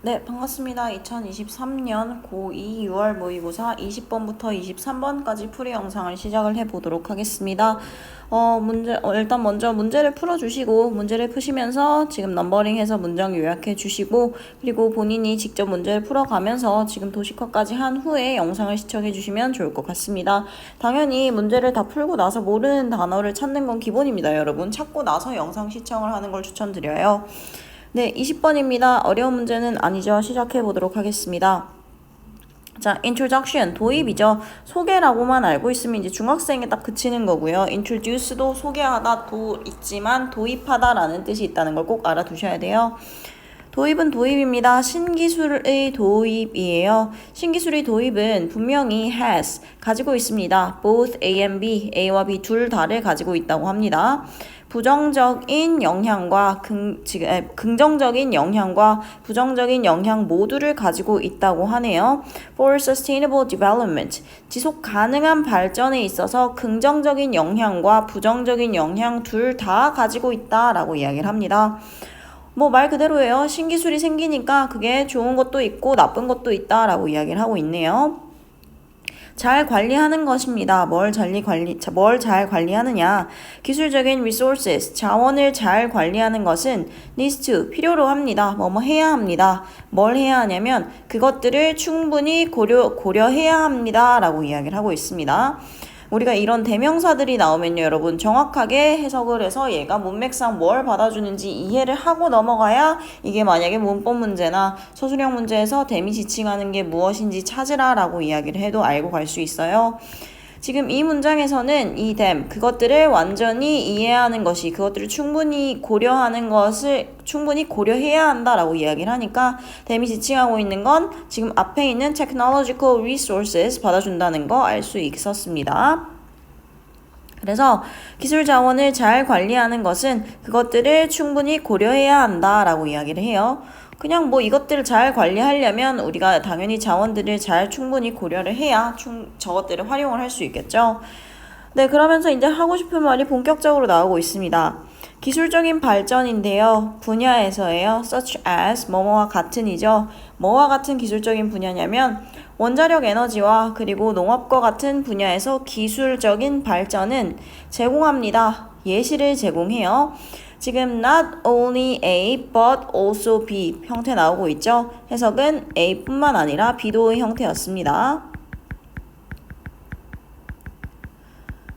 네, 반갑습니다. 2023년 고2 6월 모의고사 20번부터 23번까지 풀이 영상을 시작을 해보도록 하겠습니다. 일단 먼저 문제를 풀어주시고, 문제를 푸시면서 지금 넘버링해서 문장 요약해 주시고, 그리고 본인이 직접 문제를 풀어가면서 지금 도식화까지 한 후에 영상을 시청해 주시면 좋을 것 같습니다. 당연히 문제를 다 풀고 나서 모르는 단어를 찾는 건 기본입니다, 여러분. 찾고 나서 영상 시청을 하는 걸 추천드려요. 네, 20번입니다. 어려운 문제는 아니죠. 시작해 보도록 하겠습니다. 자, introduction, 도입이죠. 소개라고만 알고 있으면 이제 중학생에 딱 그치는 거고요. introduce도 소개하다, 있지만 도입하다라는 뜻이 있다는 걸 꼭 알아두셔야 돼요. 도입은 도입입니다. 신기술의 도입이에요. 신기술의 도입은 분명히 has, 가지고 있습니다. both A and B, A와 B 둘 다를 가지고 있다고 합니다. 부정적인 영향과 긍정적인 영향과 부정적인 영향 모두를 가지고 있다고 하네요. For sustainable development, 지속 가능한 발전에 있어서 긍정적인 영향과 부정적인 영향 둘 다 가지고 있다라고 이야기를 합니다. 뭐 말 그대로예요. 신기술이 생기니까 그게 좋은 것도 있고 나쁜 것도 있다라고 이야기를 하고 있네요. 잘 관리하는 것입니다. 뭘 잘 관리하느냐? 기술적인 resources, 자원을 잘 관리하는 것은 needs to, 필요로 합니다. 뭐뭐 해야 합니다. 뭘 해야 하냐면 그것들을 충분히 고려해야 합니다. 라고 이야기를 하고 있습니다. 우리가 이런 대명사들이 나오면요, 여러분 정확하게 해석을 해서 얘가 문맥상 뭘 받아주는지 이해를 하고 넘어가야 이게 만약에 문법 문제나 서술형 문제에서 대미 지칭하는 게 무엇인지 찾으라 라고 이야기를 해도 알고 갈 수 있어요. 지금 이 문장에서는 이 그것들을 완전히 이해하는 것이, 그것들을 충분히 고려하는 것을 충분히 고려해야 한다라고 이야기를 하니까 댐이 지칭하고 있는 건 지금 앞에 있는 technological resources 받아준다는 거 알 수 있었습니다. 그래서 기술 자원을 잘 관리하는 것은 그것들을 충분히 고려해야 한다라고 이야기를 해요. 그냥 뭐 이것들을 잘 관리하려면 우리가 당연히 자원들을 잘 충분히 고려를 해야 저것들을 활용을 할 수 있겠죠. 네, 그러면서 이제 하고 싶은 말이 본격적으로 나오고 있습니다. 기술적인 발전인데요. 분야에서예요. such as 뭐뭐와 같은이죠. 뭐와 같은 기술적인 분야냐면 원자력 에너지와 그리고 농업과 같은 분야에서 기술적인 발전은 제공합니다. 예시를 제공해요. 지금 not only A but also B 형태 나오고 있죠. 해석은 A뿐만 아니라 B도의 형태였습니다.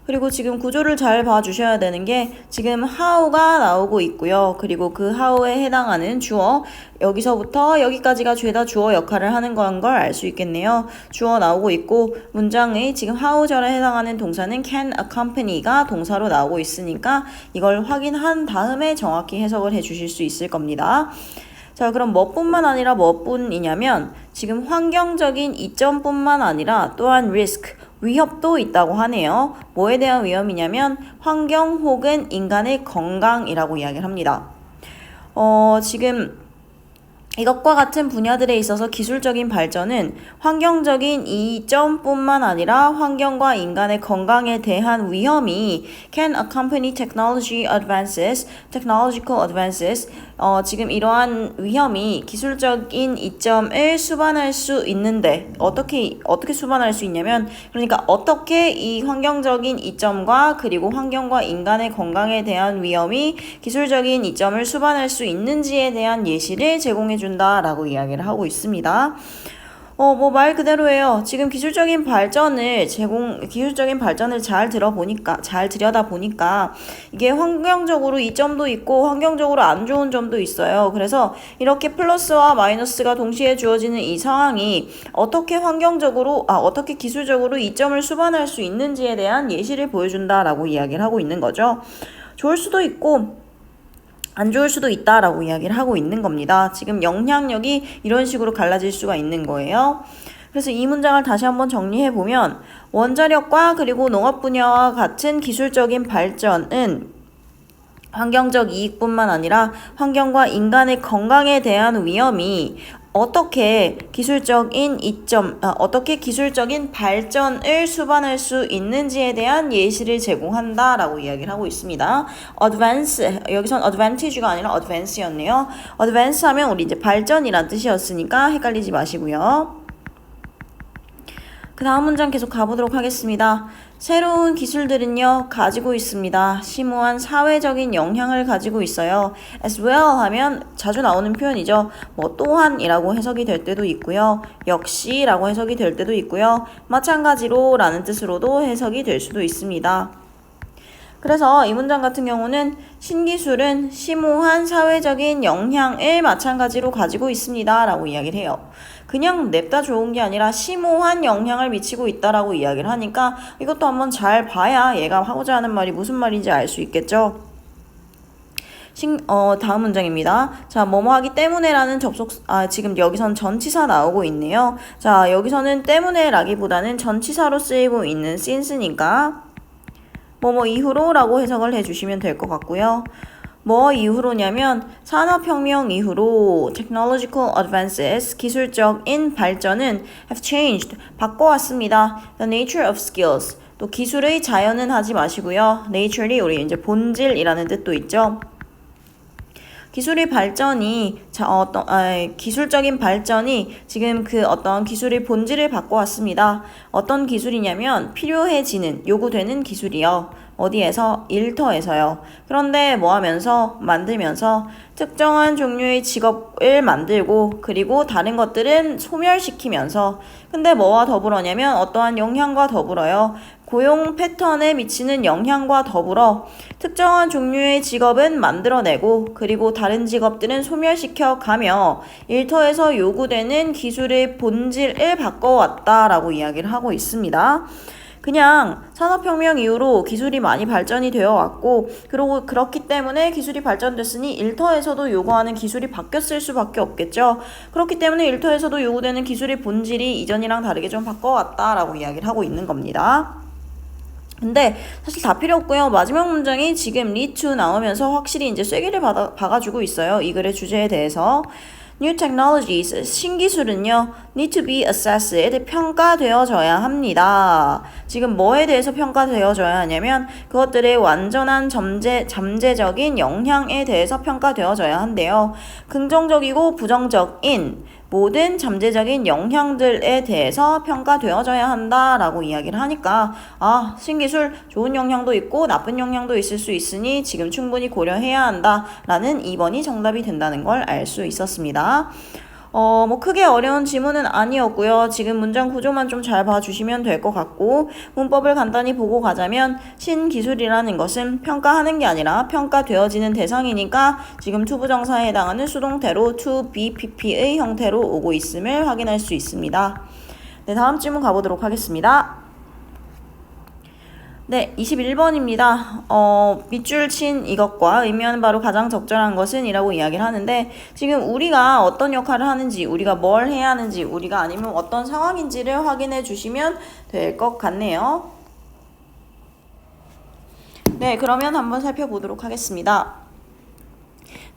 그리고 지금 구조를 잘 봐주셔야 되는 게 지금 how가 나오고 있고요. 그리고 그 how에 해당하는 주어, 여기서부터 여기까지가 죄다 주어 역할을 하는 건 걸 알 수 있겠네요. 주어 나오고 있고 문장의 지금 how절에 해당하는 동사는 can accompany가 동사로 나오고 있으니까 이걸 확인한 다음에 정확히 해석을 해주실 수 있을 겁니다. 자, 그럼 뭐뿐만 아니라 뭐뿐이냐면 지금 환경적인 이점뿐만 아니라 또한 risk, 위협도 있다고 하네요. 뭐에 대한 위험이냐면 환경 혹은 인간의 건강이라고 이야기를 합니다. 지금 이것과 같은 분야들에 있어서 기술적인 발전은 환경적인 이점뿐만 아니라 환경과 인간의 건강에 대한 위험이 can accompany technological advances, 지금 이러한 위험이 기술적인 이점을 수반할 수 있는데 어떻게 수반할 수 있냐면 그러니까 어떻게 이 환경적인 이점과 그리고 환경과 인간의 건강에 대한 위험이 기술적인 이점을 수반할 수 있는지에 대한 예시를 제공해 준다라고 이야기를 하고 있습니다. 뭐 말 그대로예요. 지금 기술적인 발전을 잘 들여다보니까 이게 환경적으로 이점도 있고 환경적으로 안 좋은 점도 있어요. 그래서 이렇게 플러스와 마이너스가 동시에 주어지는 이 상황이 어떻게 기술적으로 이점을 수반할 수 있는지에 대한 예시를 보여준다라고 이야기를 하고 있는 거죠. 좋을 수도 있고 안 좋을 수도 있다라고 이야기를 하고 있는 겁니다. 지금 영향력이 이런 식으로 갈라질 수가 있는 거예요. 그래서 이 문장을 다시 한번 정리해보면 원자력과 그리고 농업 분야와 같은 기술적인 발전은 환경적 이익뿐만 아니라 환경과 인간의 건강에 대한 위험이 어떻게 기술적인 발전을 수반할 수 있는지에 대한 예시를 제공한다라고 이야기를 하고 있습니다. advance, 여기선 advantage가 아니라 advance였네요. advance 하면 우리 이제 발전이란 뜻이었으니까 헷갈리지 마시고요. 그 다음 문장 계속 가보도록 하겠습니다. 새로운 기술들은요, 가지고 있습니다. 심오한 사회적인 영향을 가지고 있어요. as well 하면 자주 나오는 표현이죠. 뭐 또한이라고 해석이 될 때도 있고요. 역시라고 해석이 될 때도 있고요. 마찬가지로 라는 뜻으로도 해석이 될 수도 있습니다. 그래서 이 문장 같은 경우는 신기술은 심오한 사회적인 영향을 마찬가지로 가지고 있습니다 라고 이야기를 해요. 그냥 냅다 좋은 게 아니라 심오한 영향을 미치고 있다라고 이야기를 하니까 이것도 한번 잘 봐야 얘가 하고자 하는 말이 무슨 말인지 알 수 있겠죠. 다음 문장입니다. 자, 뭐뭐 하기 때문에라는 지금 여기선 전치사 나오고 있네요. 자, 여기서는 때문에라기보다는 전치사로 쓰이고 있는 since니까 뭐뭐 이후로 라고 해석을 해주시면 될 것 같고요. 뭐 이후로냐면 산업혁명 이후로 technological advances, 기술적인 발전은 have changed, 바꿔왔습니다. The nature of skills, 또 기술의 자연은 하지 마시고요. nature이 우리 이제 본질이라는 뜻도 있죠. 기술의 발전이 기술적인 발전이 지금 그 어떤 기술의 본질을 바꿔왔습니다. 어떤 기술이냐면 필요해지는, 요구되는 기술이요. 어디에서? 일터에서요. 그런데 뭐 하면서? 만들면서 특정한 종류의 직업을 만들고 그리고 다른 것들은 소멸시키면서 근데 뭐와 더불어냐면 어떠한 영향과 더불어요. 고용 패턴에 미치는 영향과 더불어 특정한 종류의 직업은 만들어내고 그리고 다른 직업들은 소멸시켜 가며 일터에서 요구되는 기술의 본질을 바꿔왔다라고 이야기를 하고 있습니다. 그냥 산업혁명 이후로 기술이 많이 발전이 되어 왔고 그리고 그렇기 때문에 기술이 발전됐으니 일터에서도 요구하는 기술이 바뀌었을 수밖에 없겠죠. 그렇기 때문에 일터에서도 요구되는 기술의 본질이 이전이랑 다르게 좀 바꿔왔다라고 이야기를 하고 있는 겁니다. 근데 사실 다 필요 없고요. 마지막 문장이 지금 lead to 나오면서 확실히 이제 쐐기를 박아주고 있어요. 이 글의 주제에 대해서. New technologies, 신기술은요, need to be assessed, 평가되어져야 합니다. 지금 뭐에 대해서 평가되어져야 하냐면 그것들의 완전한 잠재적인 영향에 대해서 평가되어져야 한대요. 긍정적이고 부정적인 모든 잠재적인 영향들에 대해서 평가되어져야 한다라고 이야기를 하니까 신기술 좋은 영향도 있고 나쁜 영향도 있을 수 있으니 지금 충분히 고려해야 한다라는 2번이 정답이 된다는 걸 알 수 있었습니다. 뭐 크게 어려운 지문은 아니었고요. 지금 문장 구조만 좀 잘 봐주시면 될 것 같고 문법을 간단히 보고 가자면 신기술이라는 것은 평가하는 게 아니라 평가되어지는 대상이니까 지금 투부정사에 해당하는 수동태로 to be pp의 형태로 오고 있음을 확인할 수 있습니다. 네, 다음 질문 가보도록 하겠습니다. 네, 21번입니다. 밑줄 친 이것과 의미하는 바로 가장 적절한 것은 이라고 이야기를 하는데 지금 우리가 어떤 역할을 하는지 우리가 뭘 해야 하는지 우리가 아니면 어떤 상황인지를 확인해 주시면 될 것 같네요. 네, 그러면 한번 살펴보도록 하겠습니다.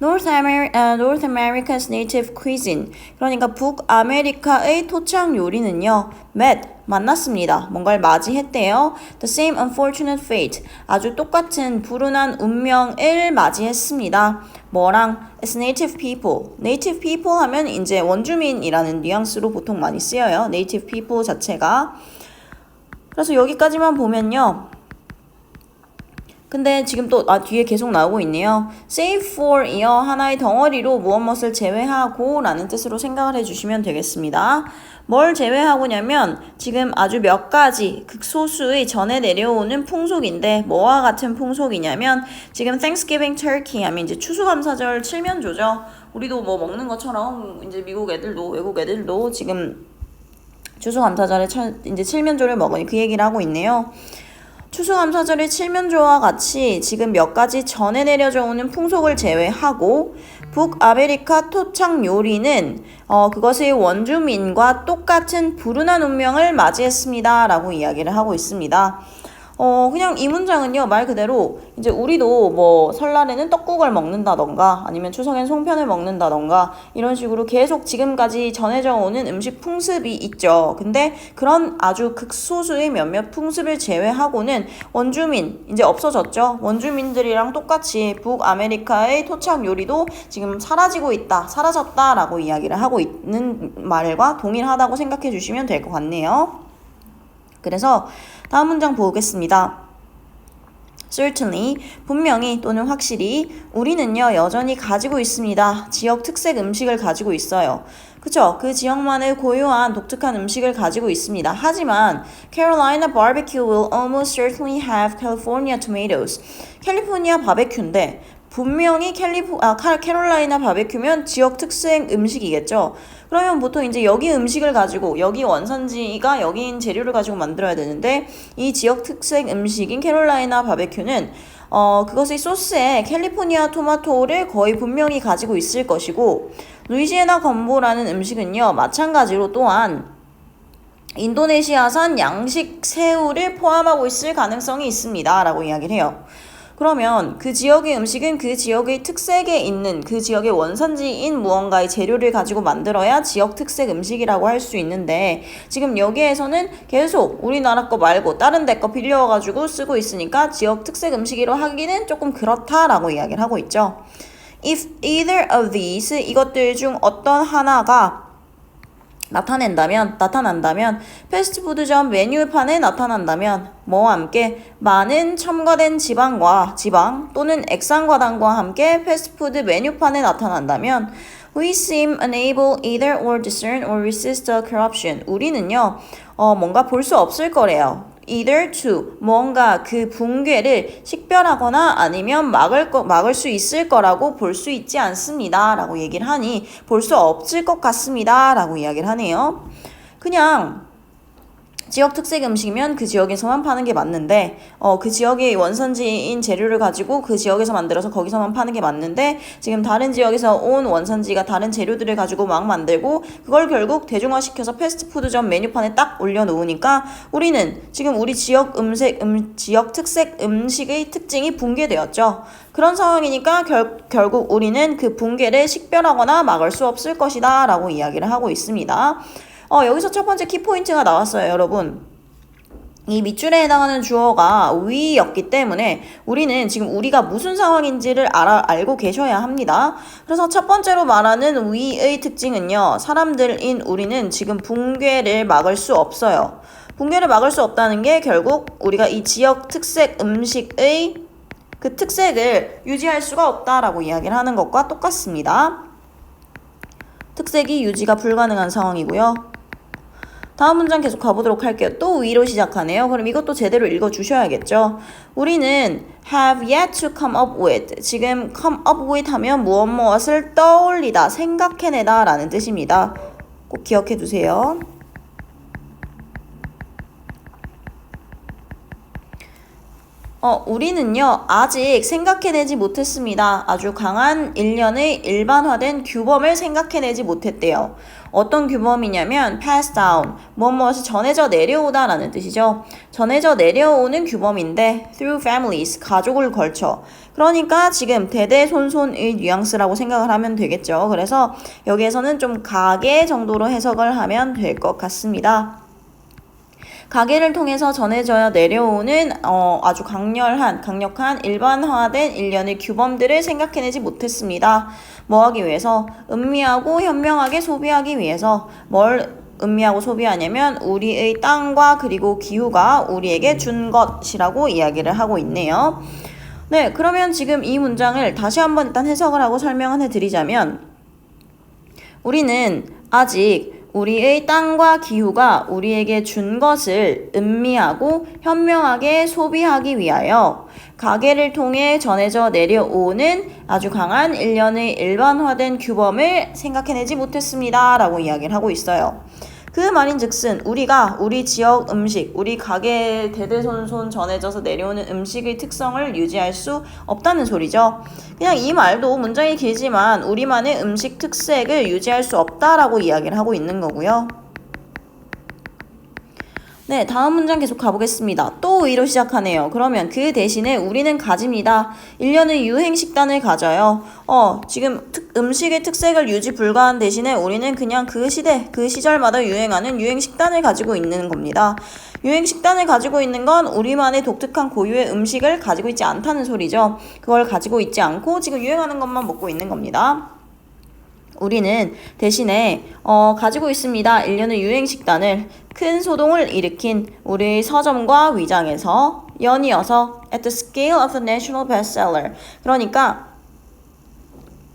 North America's native cuisine. 그러니까 북아메리카의 토착 요리는요. met, 만났습니다. 뭔가를 맞이했대요. The same unfortunate fate. 아주 똑같은 불운한 운명을 맞이했습니다. 뭐랑? As native people. native people 하면 이제 원주민이라는 뉘앙스로 보통 많이 쓰여요. native people 자체가. 그래서 여기까지만 보면요. 근데 지금 또 뒤에 계속 나오고 있네요. save for 이어 하나의 덩어리로 무엇을 제외하고 라는 뜻으로 생각을 해주시면 되겠습니다. 뭘 제외하고냐면 지금 아주 몇 가지 극소수의 전해 내려오는 풍속인데 뭐와 같은 풍속이냐면 지금 Thanksgiving Turkey 하면 이제 추수감사절 칠면조죠. 우리도 뭐 먹는 것처럼 이제 미국 애들도 외국 애들도 지금 추수감사절에 이제 칠면조를 먹으니 그 얘기를 하고 있네요. 추수감사절의 칠면조와 같이 지금 몇 가지 전해 내려져 오는 풍속을 제외하고 북아메리카 토착 요리는 그것의 원주민과 똑같은 불운한 운명을 맞이했습니다. 라고 이야기를 하고 있습니다. 그냥 이 문장은요, 말 그대로 이제 우리도 뭐 설날에는 떡국을 먹는다던가 아니면 추석엔 송편을 먹는다던가 이런 식으로 계속 지금까지 전해져 오는 음식 풍습이 있죠. 근데 그런 아주 극소수의 몇몇 풍습을 제외하고는 원주민 이제 없어졌죠. 원주민들이랑 똑같이 북아메리카의 토착 요리도 지금 사라지고 있다, 사라졌다라고 이야기를 하고 있는 말과 동일하다고 생각해 주시면 될 것 같네요. 그래서 다음 문장 보겠습니다. Certainly, 분명히 또는 확실히 우리는요 여전히 가지고 있습니다. 지역 특색 음식을 가지고 있어요. 그쵸? 그 지역만의 고유한 독특한 음식을 가지고 있습니다. 하지만 Carolina barbecue will almost certainly have California tomatoes. 캘리포니아 바베큐인데 분명히 캐롤라이나 바베큐면 지역 특색 음식이겠죠. 그러면 보통 이제 여기 음식을 가지고 여기 원산지가 여기인 재료를 가지고 만들어야 되는데 이 지역 특색 음식인 캐롤라이나 바베큐는 그것의 소스에 캘리포니아 토마토를 거의 분명히 가지고 있을 것이고 루이지애나 건보라는 음식은요 마찬가지로 또한 인도네시아산 양식 새우를 포함하고 있을 가능성이 있습니다 라고 이야기를 해요. 그러면 그 지역의 음식은 그 지역의 특색에 있는 그 지역의 원산지인 무언가의 재료를 가지고 만들어야 지역 특색 음식이라고 할 수 있는데 지금 여기에서는 계속 우리나라 거 말고 다른 데 거 빌려가지고 쓰고 있으니까 지역 특색 음식으로 하기는 조금 그렇다라고 이야기를 하고 있죠. If either of these 이것들 중 어떤 하나가 나타난다면 패스트푸드점 메뉴판에 나타난다면 뭐와 함께 많은 첨가된 지방 또는 액상과당과 함께 패스트푸드 메뉴판에 나타난다면 We seem unable either or discern or resist the corruption. 우리는요 뭔가 볼 수 없을 거래요. either to 뭔가 그 붕괴를 식별하거나 아니면 막을 수 있을 거라고 볼 수 있지 않습니다 라고 얘기를 하니 볼 수 없을 것 같습니다 라고 이야기를 하네요. 그냥 지역 특색 음식이면 그 지역에서만 파는 게 맞는데 그 지역의 원산지인 재료를 가지고 그 지역에서 만들어서 거기서만 파는 게 맞는데 지금 다른 지역에서 온 원산지가 다른 재료들을 가지고 막 만들고 그걸 결국 대중화시켜서 패스트푸드점 메뉴판에 딱 올려놓으니까 우리는 지금 우리 지역 특색 음식의 특징이 붕괴되었죠. 그런 상황이니까 결국 우리는 그 붕괴를 식별하거나 막을 수 없을 것이다 라고 이야기를 하고 있습니다. 여기서 첫 번째 키포인트가 나왔어요, 여러분. 이 밑줄에 해당하는 주어가 we였기 때문에 우리는 지금 우리가 무슨 상황인지를 알고 계셔야 합니다. 그래서 첫 번째로 말하는 we의 특징은요. 사람들인 우리는 지금 붕괴를 막을 수 없어요. 붕괴를 막을 수 없다는 게 결국 우리가 이 지역 특색 음식의 그 특색을 유지할 수가 없다라고 이야기를 하는 것과 똑같습니다. 특색이 유지가 불가능한 상황이고요. 다음 문장 계속 가보도록 할게요. 또 위로 시작하네요. 그럼 이것도 제대로 읽어주셔야겠죠. 우리는 have yet to come up with. 지금 come up with 하면 무엇을 떠올리다, 생각해내다 라는 뜻입니다. 꼭 기억해 두세요. 우리는요, 아직 생각해내지 못했습니다. 아주 강한 일련의 일반화된 규범을 생각해내지 못했대요. 어떤 규범이냐면 pass down, 무엇이 전해져 내려오다 라는 뜻이죠. 전해져 내려오는 규범인데 through families, 가족을 걸쳐. 그러니까 지금 대대손손의 뉘앙스라고 생각을 하면 되겠죠. 그래서 여기에서는 좀 가계 정도로 해석을 하면 될 것 같습니다. 가계를 통해서 전해져야 내려오는 아주 강력한 일반화된 일련의 규범들을 생각해내지 못했습니다. 뭐 하기 위해서? 음미하고 현명하게 소비하기 위해서. 뭘 음미하고 소비하냐면 우리의 땅과 그리고 기후가 우리에게 준 것이라고 이야기를 하고 있네요. 네, 그러면 지금 이 문장을 다시 한번 일단 해석을 하고 설명을 해드리자면 우리는 아직 우리의 땅과 기후가 우리에게 준 것을 음미하고 현명하게 소비하기 위하여 가계를 통해 전해져 내려오는 아주 강한 일련의 일반화된 규범을 생각해내지 못했습니다 라고 이야기를 하고 있어요. 그 말인즉슨 우리가 우리 지역 음식, 우리 가게에 대대손손 전해져서 내려오는 음식의 특성을 유지할 수 없다는 소리죠. 그냥 이 말도 문장이 길지만 우리만의 음식 특색을 유지할 수 없다라고 이야기를 하고 있는 거고요. 네, 다음 문장 계속 가보겠습니다. 또 의로 시작하네요. 그러면 그 대신에 우리는 가집니다. 1년의 유행 식단을 가져요. 지금 음식의 특색을 유지 불가한 대신에 우리는 그냥 그 시대, 그 시절마다 유행하는 유행 식단을 가지고 있는 겁니다. 유행 식단을 가지고 있는 건 우리만의 독특한 고유의 음식을 가지고 있지 않다는 소리죠. 그걸 가지고 있지 않고 지금 유행하는 것만 먹고 있는 겁니다. 우리는 대신에 가지고 있습니다. 일련의 유행 식단을 큰 소동을 일으킨 우리 서점과 위장에서 연이어서 at the scale of the national bestseller. 그러니까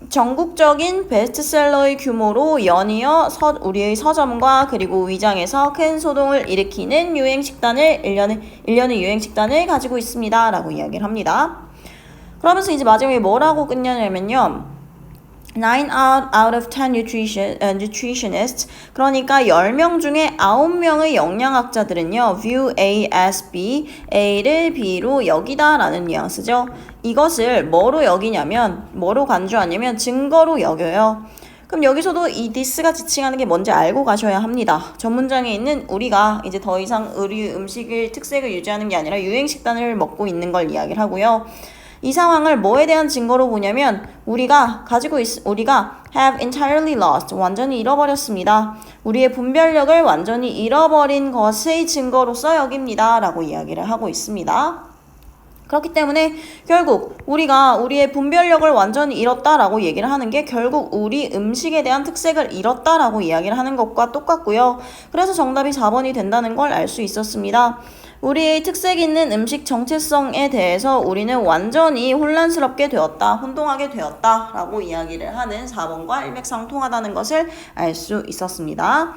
전국적인 베스트셀러의 규모로 연이어 우리의 서점과 그리고 위장에서 큰 소동을 일으키는 유행 식단을 일련의 유행 식단을 가지고 있습니다. 라고 이야기를 합니다. 그러면서 이제 마지막에 뭐라고 끝냐면요. 9 out of 10 nutritionists, 그러니까 10명 중에 9명의 영양학자들은요, view A as B, A를 B로 여기다 라는 뉘앙스죠. 이것을 뭐로 여기냐면, 뭐로 간주하냐면 증거로 여겨요. 그럼 여기서도 이 this가 지칭하는 게 뭔지 알고 가셔야 합니다. 전 문장에 있는 우리가 이제 더 이상 우리 음식의 특색을 유지하는 게 아니라 유행 식단을 먹고 있는 걸 이야기를 하고요. 이 상황을 뭐에 대한 증거로 보냐면 우리가 have entirely lost, 완전히 잃어버렸습니다. 우리의 분별력을 완전히 잃어버린 것의 증거로서 여깁니다. 라고 이야기를 하고 있습니다. 그렇기 때문에 결국 우리가 우리의 분별력을 완전히 잃었다라고 얘기를 하는 게 결국 우리 음식에 대한 특색을 잃었다라고 이야기를 하는 것과 똑같고요. 그래서 정답이 4번이 된다는 걸 알 수 있었습니다. 우리의 특색 있는 음식 정체성에 대해서 우리는 완전히 혼란스럽게 되었다, 혼동하게 되었다 라고 이야기를 하는 4번과 일맥상통하다는 것을 알 수 있었습니다.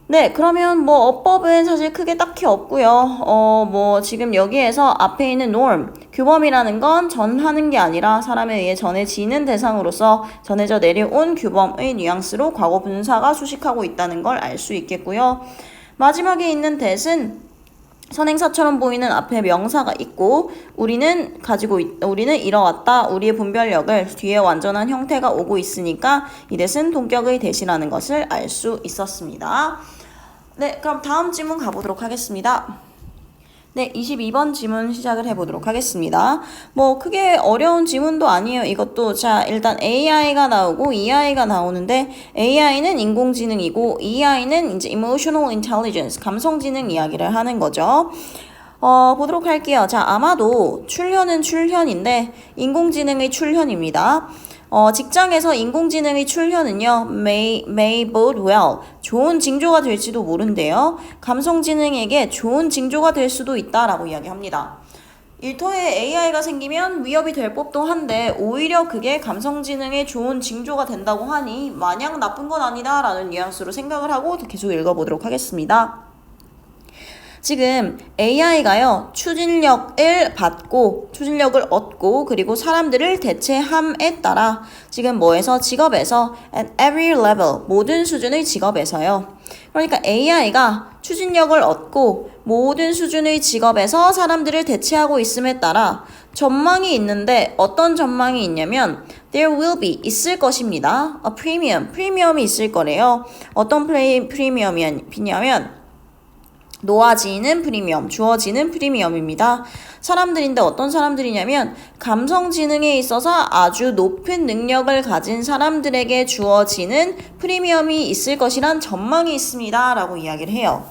네, 그러면 뭐 어법은 사실 크게 딱히 없고요. 지금 여기에서 앞에 있는 norm, 규범이라는 건 전하는 게 아니라 사람에 의해 전해지는 대상으로서 전해져 내려온 규범의 뉘앙스로 과거 분사가 수식하고 있다는 걸 알 수 있겠고요. 마지막에 있는 that은 선행사처럼 보이는 앞에 명사가 있고 우리는 이뤄왔다. 우리의 분별력을 뒤에 완전한 형태가 오고 있으니까 이 that은 동격의 that이라는 것을 알 수 있었습니다. 네, 그럼 다음 지문 가보도록 하겠습니다. 네, 22번 지문 시작을 해보도록 하겠습니다. 뭐 크게 어려운 지문도 아니에요. 이것도 자 일단 AI가 나오고 EI가 나오는데 AI는 인공지능이고 EI는 이제 Emotional Intelligence, 감성지능 이야기를 하는 거죠. 보도록 할게요. 자, 아마도 출현은 출현인데 인공지능의 출현입니다. 직장에서 인공지능의 출현은요, may bode well, 좋은 징조가 될지도 모른대요. 감성지능에게 좋은 징조가 될 수도 있다라고 이야기합니다. 일터에 AI가 생기면 위협이 될 법도 한데 오히려 그게 감성지능의 좋은 징조가 된다고 하니 마냥 나쁜 건 아니다라는 뉘앙스로 생각을 하고 계속 읽어보도록 하겠습니다. 지금 AI가요, 추진력을 얻고 그리고 사람들을 대체함에 따라 지금 직업에서 at every level, 모든 수준의 직업에서요. 그러니까 AI가 추진력을 얻고 모든 수준의 직업에서 사람들을 대체하고 있음에 따라 전망이 있는데 어떤 전망이 있냐면 there will be, 있을 것입니다. a premium, 프리미엄이 있을 거래요. 어떤 프리미엄이냐면 놓아지는 프리미엄, 주어지는 프리미엄입니다. 사람들인데 어떤 사람들이냐면 감성지능에 있어서 아주 높은 능력을 가진 사람들에게 주어지는 프리미엄이 있을 것이란 전망이 있습니다. 라고 이야기를 해요.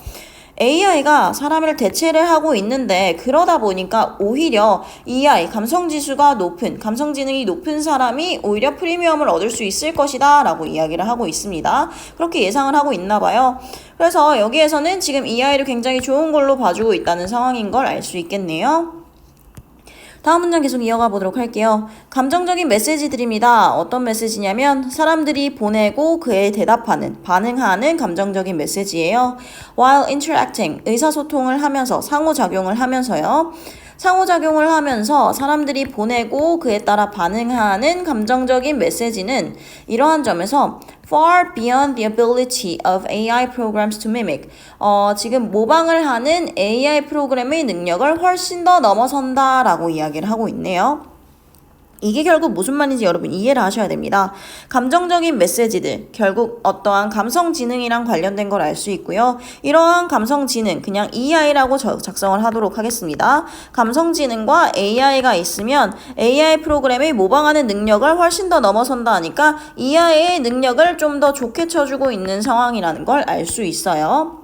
AI가 사람을 대체를 하고 있는데 그러다 보니까 오히려 EI, 감성지능이 높은 사람이 오히려 프리미엄을 얻을 수 있을 것이다 라고 이야기를 하고 있습니다. 그렇게 예상을 하고 있나 봐요. 그래서 여기에서는 지금 EI를 굉장히 좋은 걸로 봐주고 있다는 상황인 걸 알 수 있겠네요. 다음 문장 계속 이어가 보도록 할게요. 감정적인 메시지들입니다. 어떤 메시지냐면 사람들이 보내고 그에 반응하는 감정적인 메시지예요. While interacting, 의사소통을 하면서, 상호작용을 하면서요. 상호작용을 하면서 사람들이 보내고 그에 따라 반응하는 감정적인 메시지는 이러한 점에서 far beyond the ability of AI programs to mimic. 지금 모방을 하는 AI 프로그램의 능력을 훨씬 더 넘어선다라고 이야기를 하고 있네요. 이게 결국 무슨 말인지 여러분 이해를 하셔야 됩니다. 감정적인 메시지들, 결국 어떠한 감성지능이랑 관련된 걸 알 수 있고요. 이러한 감성지능, 그냥 EI라고 작성을 하도록 하겠습니다. 감성지능과 AI가 있으면 AI 프로그램이 모방하는 능력을 훨씬 더 넘어선다 하니까 EI의 능력을 좀 더 좋게 쳐주고 있는 상황이라는 걸 알 수 있어요.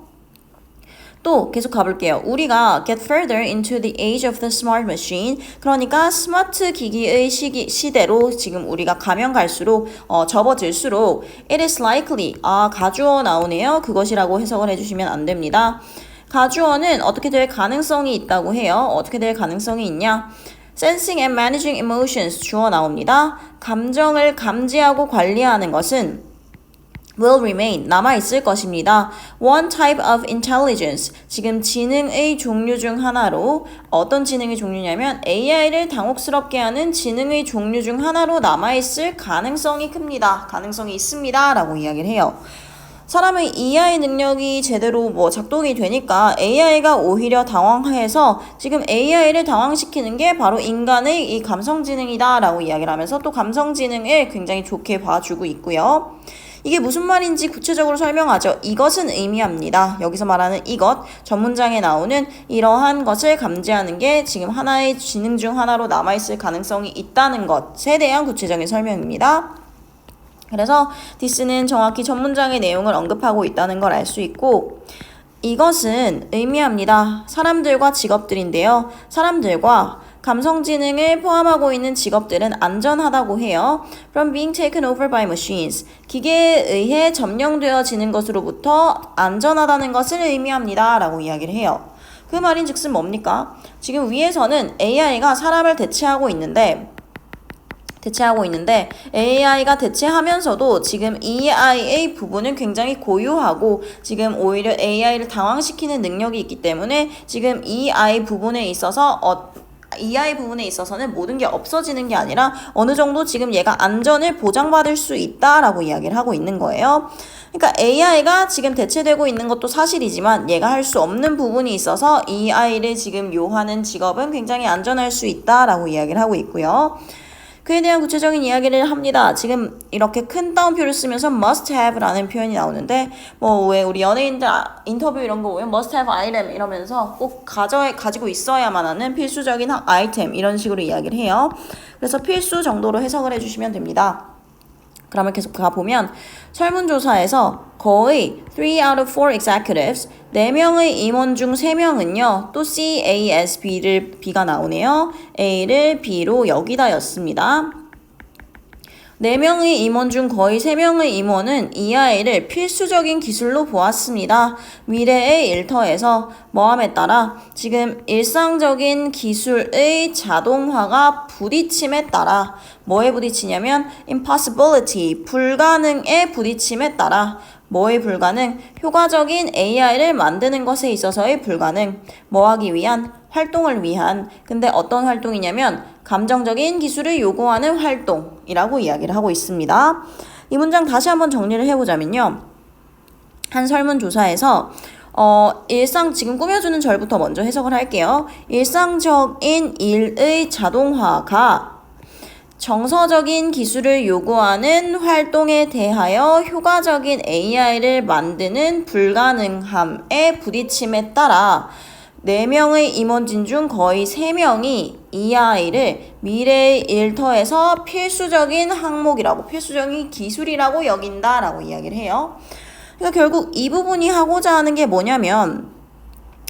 또 계속 가볼게요. 우리가 get further into the age of the smart machine. 그러니까 스마트 기기의 시대로 지금 우리가 가면 갈수록 접어들수록 it is likely. 가주어 나오네요. 그것이라고 해석을 해주시면 안 됩니다. 가주어는 어떻게 될 가능성이 있다고 해요. 어떻게 될 가능성이 있냐? Sensing and managing emotions 주어 나옵니다. 감정을 감지하고 관리하는 것은 will remain, 남아있을 것입니다. One type of intelligence, 지금 지능의 종류 중 하나로 어떤 지능의 종류냐면 AI를 당혹스럽게 하는 지능의 종류 중 하나로 남아있을 가능성이 큽니다. 가능성이 있습니다. 라고 이야기를 해요. 사람의 EI 능력이 제대로 작동이 되니까 AI가 오히려 당황해서 지금 AI를 당황시키는 게 바로 인간의 이 감성지능이다 라고 이야기를 하면서 또 감성지능을 굉장히 좋게 봐주고 있고요. 이게 무슨 말인지 구체적으로 설명하죠. 이것은 의미합니다. 여기서 말하는 이것, 전문장에 나오는 이러한 것을 감지하는 게 지금 하나의 지능 중 하나로 남아있을 가능성이 있다는 것에 대한 구체적인 설명입니다. 그래서 this는 정확히 전문장의 내용을 언급하고 있다는 걸 알 수 있고 이것은 의미합니다. 사람들과 직업들인데요. 사람들과 감성지능을 포함하고 있는 직업들은 안전하다고 해요. From being taken over by machines. 기계에 의해 점령되어지는 것으로부터 안전하다는 것을 의미합니다. 라고 이야기를 해요. 그 말인즉슨 뭡니까? 지금 위에서는 AI가 사람을 대체하고 있는데 AI가 대체하면서도 지금 EI의 부분은 굉장히 고유하고 지금 오히려 AI를 당황시키는 능력이 있기 때문에 지금 EI 부분에 있어서는 모든 게 없어지는 게 아니라 어느 정도 지금 얘가 안전을 보장받을 수 있다라고 이야기를 하고 있는 거예요. 그러니까 AI가 지금 대체되고 있는 것도 사실이지만 얘가 할 수 없는 부분이 있어서 EI를 지금 요하는 직업은 굉장히 안전할 수 있다라고 이야기를 하고 있고요. 그에 대한 구체적인 이야기를 합니다. 지금 이렇게 큰 따옴표를 쓰면서 must have라는 표현이 나오는데 왜 우리 연예인들 인터뷰 이런 거 보면 must have item 이러면서 꼭 가지고 있어야만 하는 필수적인 아이템 이런 식으로 이야기를 해요. 그래서 필수 정도로 해석을 해주시면 됩니다. 그러면 계속 가보면 설문조사에서 거의 3 out of 4 executives 4명의 임원 중 3명은요. 또 C, A, S, B가 나오네요. A를 B로 여기다 였습니다. 4명의 임원 중 거의 3명의 임원은 EI를 필수적인 기술로 보았습니다. 미래의 일터에서 뭐함에 따라 지금 일상적인 기술의 자동화가 부딪힘에 따라 뭐에 부딪히냐면 impossibility, 불가능에 부딪힘에 따라 뭐의 불가능? 효과적인 AI를 만드는 것에 있어서의 불가능. 뭐 하기 위한? 활동을 위한. 근데 어떤 활동이냐면 감정적인 기술을 요구하는 활동이라고 이야기를 하고 있습니다. 이 문장 다시 한번 정리를 해보자면요. 한 설문조사에서 지금 꾸며주는 절부터 먼저 해석을 할게요. 일상적인 일의 자동화가 정서적인 기술을 요구하는 활동에 대하여 효과적인 AI를 만드는 불가능함에 부딪힘에 따라 4명의 임원진 중 거의 3명이 EI를 미래의 일터에서 필수적인 항목이라고, 필수적인 기술이라고 여긴다라고 이야기를 해요. 그러니까 결국 이 부분이 하고자 하는 게 뭐냐면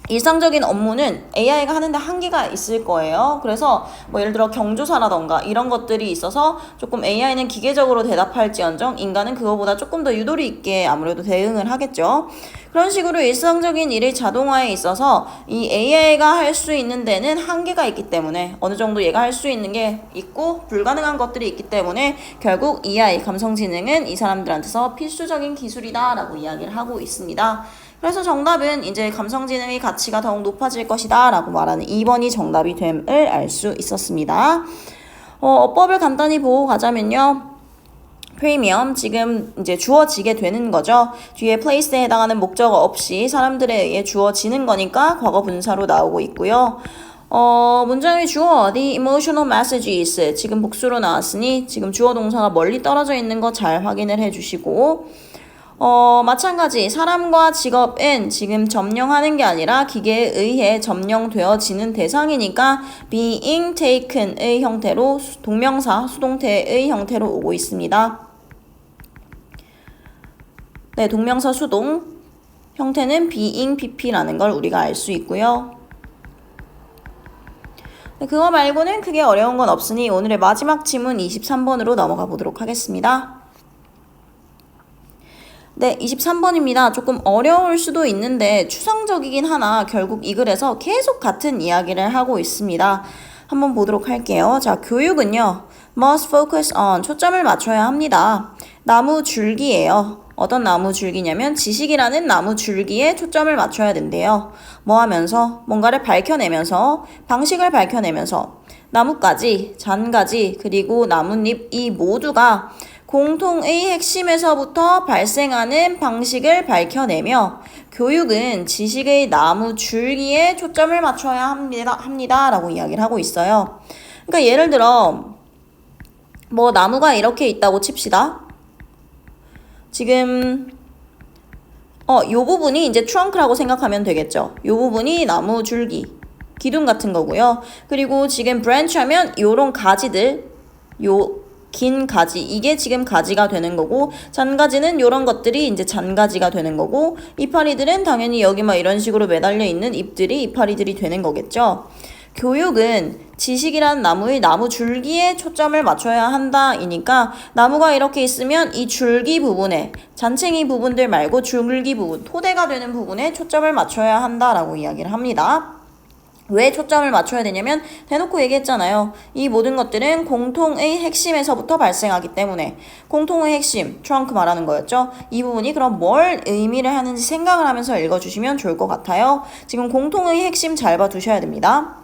일상적인 업무는 AI가 하는데 한계가 있을 거예요. 그래서 예를 들어 경조사라던가 이런 것들이 있어서 조금 AI는 기계적으로 대답할지언정 인간은 그거보다 조금 더 유도리 있게 아무래도 대응을 하겠죠. 그런 식으로 일상적인 일의 자동화에 있어서 이 AI가 할 수 있는 데는 한계가 있기 때문에 어느 정도 얘가 할 수 있는 게 있고 불가능한 것들이 있기 때문에 결국 EI, 감성지능은 이 사람들한테서 필수적인 기술이다라고 이야기를 하고 있습니다. 그래서 정답은 이제 감성지능의 가치가 더욱 높아질 것이다 라고 말하는 2번이 정답이 됨을 알 수 있었습니다. 어법을 간단히 보고 가자면요. 프리미엄 지금 이제 주어지게 되는 거죠. 뒤에 place에 해당하는 목적어 없이 사람들에 의해 주어지는 거니까 과거 분사로 나오고 있고요. 문장의 주어 the emotional messages 지금 복수로 나왔으니 지금 주어 동사가 멀리 떨어져 있는 거 잘 확인을 해주시고 마찬가지 사람과 직업은 지금 점령하는 게 아니라 기계에 의해 점령되어지는 대상이니까 being taken의 형태로 동명사 수동태의 형태로 오고 있습니다. 네, 동명사 수동 형태는 being pp라는 걸 우리가 알 수 있고요. 네, 그거 말고는 크게 어려운 건 없으니 오늘의 마지막 지문 23번으로 넘어가 보도록 하겠습니다. 네, 23번입니다. 조금 어려울 수도 있는데 추상적이긴 하나 결국 이 글에서 계속 같은 이야기를 하고 있습니다. 한번 보도록 할게요. 자, 교육은요. must focus on 초점을 맞춰야 합니다. 나무 줄기예요. 어떤 나무 줄기냐면 지식이라는 나무 줄기에 초점을 맞춰야 된대요. 뭐 하면서? 뭔가를 밝혀내면서, 방식을 밝혀내면서 나뭇가지, 잔가지, 그리고 나뭇잎 이 모두가 공통의 핵심에서부터 발생하는 방식을 밝혀내며 교육은 지식의 나무 줄기에 초점을 맞춰야 합니다 라고 이야기를 하고 있어요. 그러니까 예를 들어 뭐 나무가 이렇게 있다고 칩시다. 지금 요 부분이 이제 트렁크라고 생각하면 되겠죠. 요 부분이 나무 줄기, 기둥 같은 거고요. 그리고 지금 브랜치 하면 요런 가지들, 요 긴 가지, 이게 지금 가지가 되는 거고, 잔가지는 요런 것들이 이제 잔가지가 되는 거고, 이파리들은 당연히 여기 막 이런 식으로 매달려 있는 잎들이 이파리들이 되는 거겠죠. 교육은 지식이란 나무의 나무 줄기에 초점을 맞춰야 한다이니까 나무가 이렇게 있으면 이 줄기 부분에 잔챙이 부분들 말고 줄기 부분, 토대가 되는 부분에 초점을 맞춰야 한다라고 이야기를 합니다. 왜 초점을 맞춰야 되냐면 대놓고 얘기했잖아요. 이 모든 것들은 공통의 핵심에서부터 발생하기 때문에 공통의 핵심, 트렁크 말하는 거였죠. 이 부분이 그럼 뭘 의미를 하는지 생각을 하면서 읽어주시면 좋을 것 같아요. 지금 공통의 핵심 잘 봐두셔야 됩니다.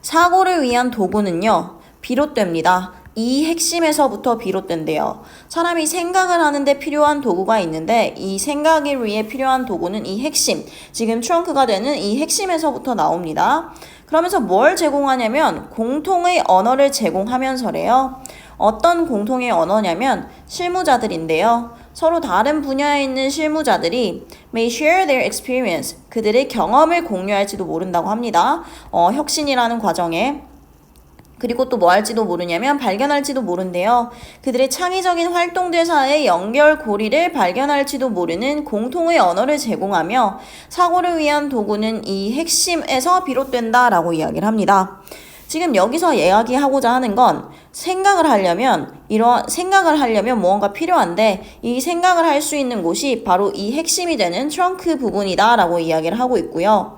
사고를 위한 도구는요. 비롯됩니다. 이 핵심에서부터 비롯된대요. 사람이 생각을 하는데 필요한 도구가 있는데 이 생각을 위해 필요한 도구는 이 핵심, 지금 트렁크가 되는 이 핵심에서부터 나옵니다. 그러면서 뭘 제공하냐면 공통의 언어를 제공하면서래요. 어떤 공통의 언어냐면 실무자들인데요. 서로 다른 분야에 있는 실무자들이 may share their experience, 그들의 경험을 공유할지도 모른다고 합니다. 혁신이라는 과정에. 그리고 또 뭐 할지도 모르냐면 발견할지도 모른대요. 그들의 창의적인 활동들 사이의 연결고리를 발견할지도 모르는 공통의 언어를 제공하며 사고를 위한 도구는 이 핵심에서 비롯된다라고 이야기를 합니다. 지금 여기서 이야기하고자 하는 건 생각을 하려면 무언가 필요한데 이 생각을 할 수 있는 곳이 바로 이 핵심이 되는 트렁크 부분이다라고 이야기를 하고 있고요.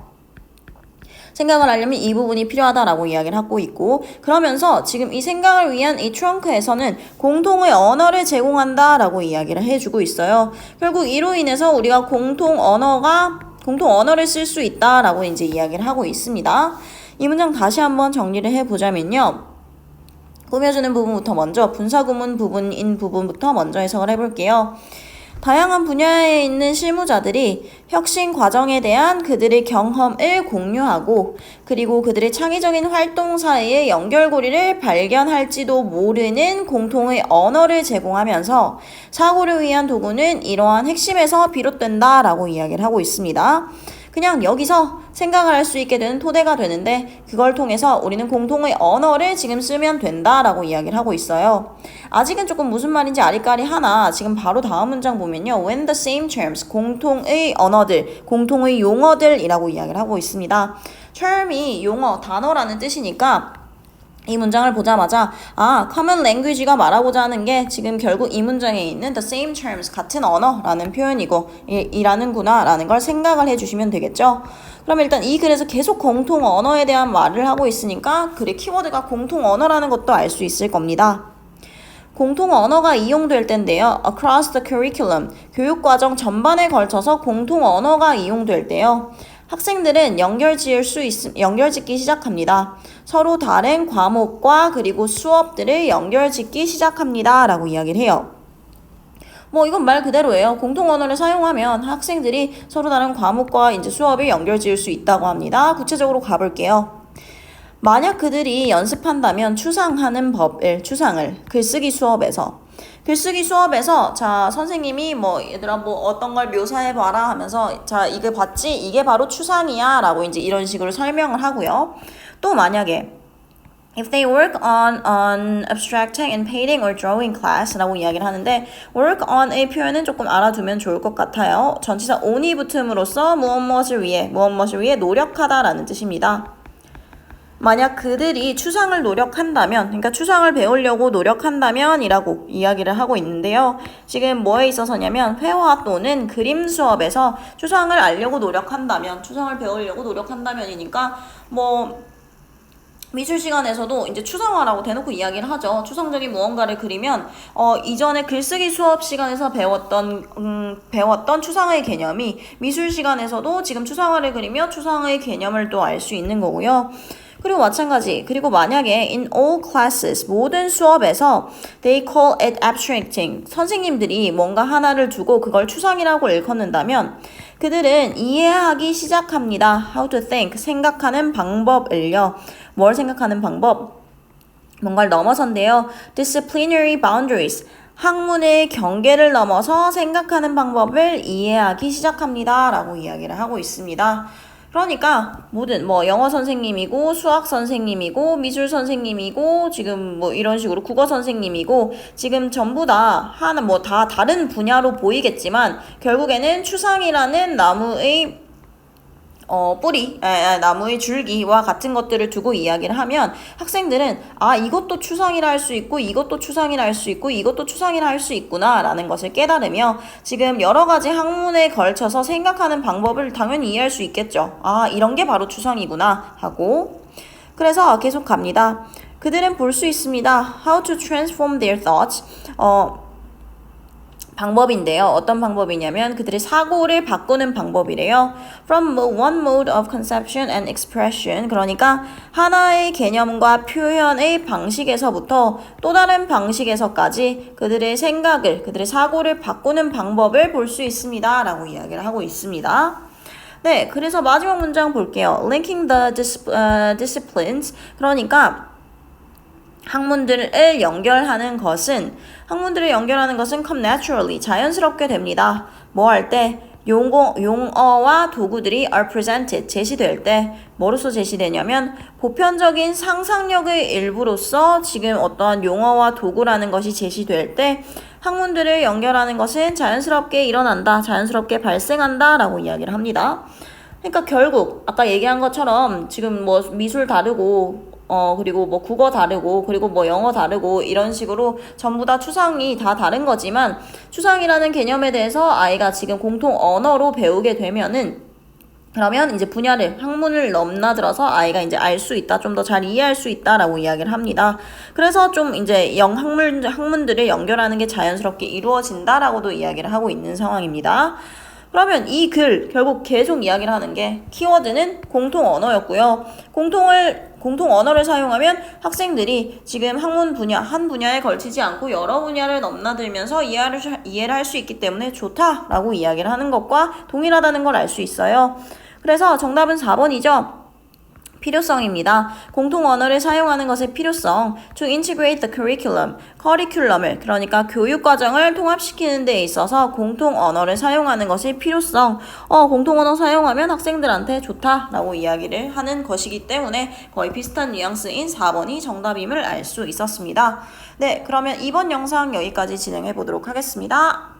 생각을 하려면 이 부분이 필요하다라고 이야기를 하고 있고 그러면서 지금 이 생각을 위한 이 트렁크에서는 공통의 언어를 제공한다라고 이야기를 해주고 있어요. 결국 이로 인해서 우리가 공통 언어를 쓸 수 있다라고 이제 이야기를 하고 있습니다. 이 문장 다시 한번 정리를 해보자면요. 꾸며주는 부분부터 먼저 분사구문 부분인 부분부터 먼저 해석을 해볼게요. 다양한 분야에 있는 실무자들이 혁신 과정에 대한 그들의 경험을 공유하고 그리고 그들의 창의적인 활동 사이의 연결고리를 발견할지도 모르는 공통의 언어를 제공하면서 사고를 위한 도구는 이러한 핵심에서 비롯된다라고 이야기를 하고 있습니다. 그냥 여기서 생각을 할 수 있게 되는 토대가 되는데 그걸 통해서 우리는 공통의 언어를 지금 쓰면 된다라고 이야기를 하고 있어요. 아직은 조금 무슨 말인지 아리까리 하나 지금 바로 다음 문장 보면요. When the same terms, 공통의 언어들, 공통의 용어들이라고 이야기를 하고 있습니다. term이 용어, 단어라는 뜻이니까 이 문장을 보자마자 common language가 말하고자 하는 게 지금 결국 이 문장에 있는 the same terms, 같은 언어라는 표현이고 이라는구나 라는 걸 생각을 해주시면 되겠죠. 그럼 일단 이 글에서 계속 공통 언어에 대한 말을 하고 있으니까 글의 키워드가 공통 언어라는 것도 알 수 있을 겁니다. 공통 언어가 이용될 텐데요. across the curriculum, 교육과정 전반에 걸쳐서 공통 언어가 이용될 때요. 학생들은 연결짓기 시작합니다. 서로 다른 과목과 그리고 수업들을 연결짓기 시작합니다. 라고 이야기를 해요. 뭐 이건 말 그대로예요. 공통 언어를 사용하면 학생들이 서로 다른 과목과 이제 수업이 연결지을 수 있다고 합니다. 구체적으로 가볼게요. 만약 그들이 연습한다면 추상을 글쓰기 수업에서 자 선생님이 뭐 얘들아 뭐 어떤 걸 묘사해봐라 하면서 자 이게 봤지? 이게 바로 추상이야 라고 이제 이런 식으로 설명을 하고요. 또 만약에 If they work on abstracting and painting or drawing class 라고 이야기를 하는데 work on의 표현은 조금 알아두면 좋을 것 같아요. 전치사 on이 붙음으로써 무엇을 위해 노력하다라는 뜻입니다. 만약 그들이 추상을 노력한다면, 그러니까 추상을 배우려고 노력한다면 이라고 이야기를 하고 있는데요. 지금 뭐에 있어서냐면 회화 또는 그림 수업에서 추상을 알려고 노력한다면, 추상을 배우려고 노력한다면이니까 뭐 미술 시간에서도 이제 추상화라고 대놓고 이야기를 하죠. 추상적인 무언가를 그리면 이전에 글쓰기 수업 시간에서 배웠던 추상의 개념이 미술 시간에서도 지금 추상화를 그리며 추상의 개념을 또 알 수 있는 거고요. 그리고 마찬가지. 그리고 만약에 in all classes 모든 수업에서 they call it abstracting 선생님들이 뭔가 하나를 두고 그걸 추상이라고 일컫는다면 그들은 이해하기 시작합니다. How to think 생각하는 방법을요. 뭘 생각하는 방법? 뭔가를 넘어선데요. Disciplinary boundaries 학문의 경계를 넘어서 생각하는 방법을 이해하기 시작합니다. 라고 이야기를 하고 있습니다. 그러니까 모든 뭐 영어 선생님이고 수학 선생님이고 미술 선생님이고 지금 뭐 이런 식으로 국어 선생님이고 지금 전부 다 다른 분야로 보이겠지만 결국에는 추상이라는 나무의 나무의 줄기와 같은 것들을 두고 이야기를 하면 학생들은 이것도 추상이라 할 수 있고 이것도 추상이라 할 수 있고 이것도 추상이라 할 수 있구나 라는 것을 깨달으며 지금 여러 가지 학문에 걸쳐서 생각하는 방법을 당연히 이해할 수 있겠죠. 이런 게 바로 추상이구나 하고 그래서 계속 갑니다. 그들은 볼 수 있습니다. How to transform their thoughts 방법인데요. 어떤 방법이냐면 그들의 사고를 바꾸는 방법이래요. From one mode of conception and expression 그러니까 하나의 개념과 표현의 방식에서부터 또 다른 방식에서까지 그들의 사고를 바꾸는 방법을 볼 수 있습니다. 라고 이야기를 하고 있습니다. 네, 그래서 마지막 문장 볼게요. Linking the disciplines 그러니까 학문들을 연결하는 것은 come naturally 자연스럽게 됩니다. 뭐 할 때? 용어와 도구들이 are presented 제시될 때 뭐로서 제시되냐면 보편적인 상상력의 일부로서 지금 어떠한 용어와 도구라는 것이 제시될 때 학문들을 연결하는 것은 자연스럽게 일어난다, 자연스럽게 발생한다 라고 이야기를 합니다. 그러니까 결국 아까 얘기한 것처럼 지금 뭐 미술 다르고 그리고 뭐 국어 다르고 그리고 뭐 영어 다르고 이런 식으로 전부 다 추상이 다 다른 거지만 추상이라는 개념에 대해서 아이가 지금 공통 언어로 배우게 되면은 그러면 이제 학문을 넘나들어서 아이가 이제 알 수 있다, 좀 더 잘 이해할 수 있다라고 이야기를 합니다. 그래서 좀 이제 학문들을 연결하는 게 자연스럽게 이루어진다라고도 이야기를 하고 있는 상황입니다. 그러면 이 글 결국 계속 이야기를 하는 게 키워드는 공통 언어였고요. 공통 언어를 사용하면 학생들이 지금 한 분야에 걸치지 않고 여러 분야를 넘나들면서 이해를 할 수 있기 때문에 좋다라고 이야기를 하는 것과 동일하다는 걸 알 수 있어요. 그래서 정답은 4번이죠. 필요성입니다. 공통 언어를 사용하는 것의 필요성. To integrate the curriculum. 커리큘럼을 그러니까 교육 과정을 통합시키는 데 있어서 공통 언어를 사용하는 것의 필요성. 공통 언어 사용하면 학생들한테 좋다라고 이야기를 하는 것이기 때문에 거의 비슷한 뉘앙스인 4번이 정답임을 알 수 있었습니다. 네, 그러면 이번 영상 여기까지 진행해 보도록 하겠습니다.